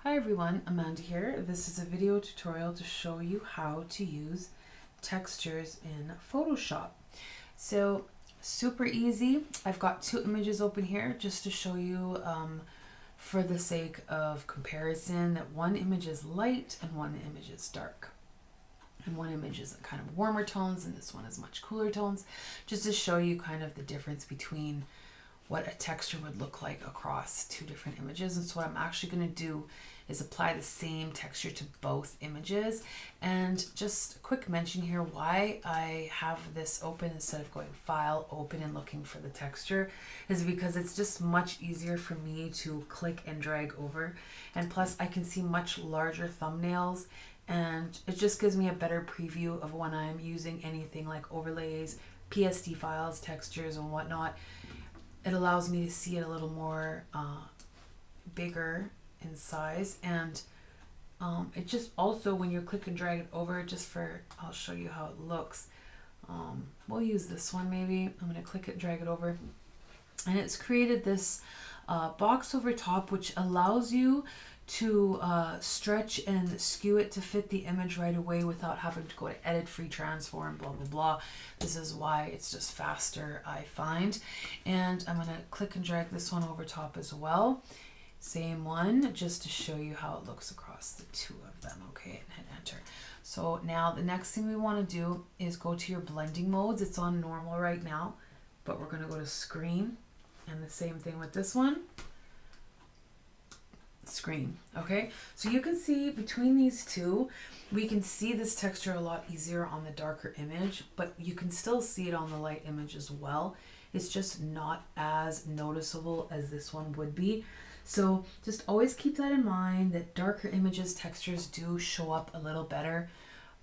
Hi everyone, Amanda here. This is a video tutorial to show you how to use textures in Photoshop. So super easy. I've got two images open here just to show you for the sake of comparison that one image is light and one image is dark. And one image is kind of warmer tones and this one is much cooler tones, just to show you kind of the difference between what a texture would look like across two different images. And so what I'm actually going to do is apply the same texture to both images. And just a quick mention here why I have this open instead of going File, Open, and looking for the texture is because it's just much easier for me to click and drag over. And plus I can see much larger thumbnails, and it just gives me a better preview of when I'm using anything like overlays, PSD files, textures, and whatnot. It allows me to see it a little more bigger in size, and it just also, when you click and drag it over, I'll show you how it looks. We'll use this one maybe. I'm going to click it, drag it over, and it's created this box over top which allows you to stretch and skew it to fit the image right away without having to go to edit, free transform, blah blah blah. This is why it's just faster, I find. And I'm going to click and drag this one over top as well, same one, just to show you how it looks across the two of them. Okay, and hit enter. So now the next thing we want to do is go to your blending modes. It's on normal right now, but we're going to go to screen, and the same thing with this one, screen. Okay, so you can see between these two, we can see this texture a lot easier on the darker image, but you can still see it on the light image as well. It's just not as noticeable as this one would be. So just always keep that in mind, that darker images textures do show up a little better,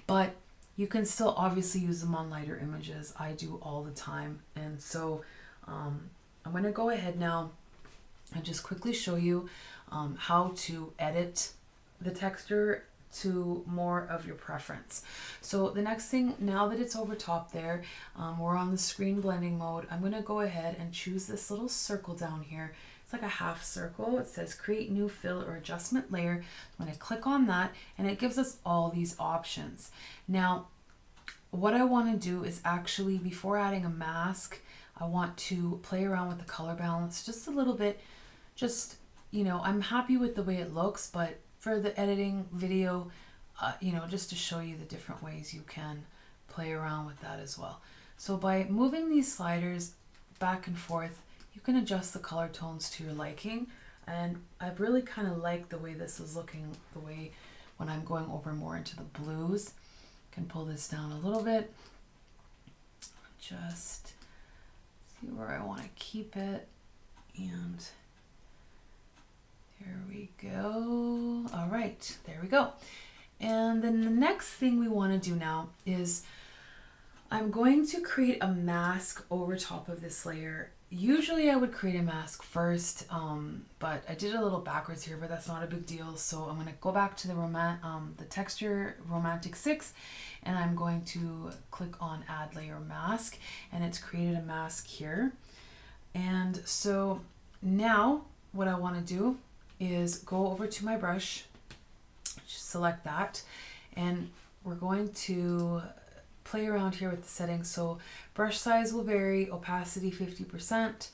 but you can still obviously use them on lighter images. I do all the time. And so I'm going to go ahead now and just quickly show you how to edit the texture to more of your preference. So the next thing, now that it's over top there, we're on the screen blending mode. I'm going to go ahead and choose this little circle down here. It's like a half circle. It says create new fill or adjustment layer. I'm going to click on that, and it gives us all these options. Now what I want to do is actually, before adding a mask, I want to play around with the color balance just a little bit. Just, you know, I'm happy with the way it looks, but for the editing video, you know, just to show you the different ways you can play around with that as well. So by moving these sliders back and forth, you can adjust the color tones to your liking. And I really kind of like the way this is looking, the way when I'm going over more into the blues. I can pull this down a little bit. Just see where I want to keep it, and there we go. All right, there we go. And then the next thing we want to do now is I'm going to create a mask over top of this layer. Usually I would create a mask first, but I did it a little backwards here, but that's not a big deal. So I'm going to go back to the texture Romantic 6, and I'm going to click on add layer mask, and it's created a mask here. And so now what I want to do is go over to my brush, select that, and we're going to play around here with the settings. So brush size will vary, opacity 50%,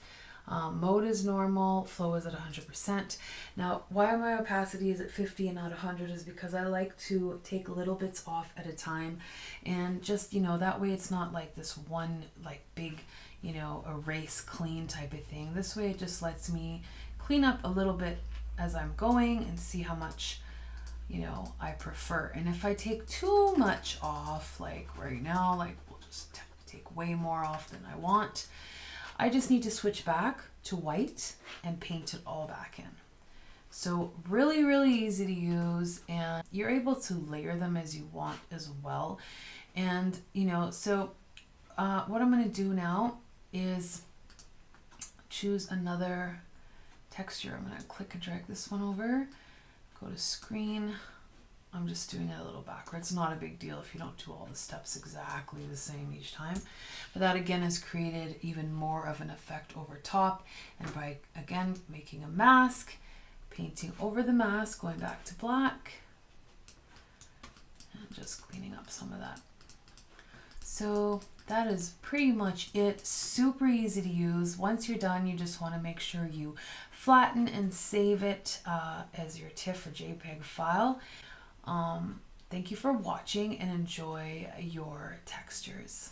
mode is normal, flow is at 100%. Now why my opacity is at 50 and not 100 is because I like to take little bits off at a time, and just, you know, that way it's not like this one like big, you know, erase clean type of thing. This way it just lets me clean up a little bit as I'm going and see how much, you know, I prefer. And if I take too much off, like right now, like we'll just take way more off than I want, I just need to switch back to white and paint it all back in. So really, really easy to use, and you're able to layer them as you want as well. And, you know, so what I'm going to do now is choose another texture. I'm going to click and drag this one over, go to screen. I'm just doing it a little backwards. Not a big deal if you don't do all the steps exactly the same each time. But that again has created even more of an effect over top. And by again making a mask, painting over the mask, going back to black, and just cleaning up some of that. So that is pretty much it. Super easy to use. Once you're done, you just want to make sure you flatten and save it as your TIFF or JPEG file. Thank you for watching and enjoy your textures.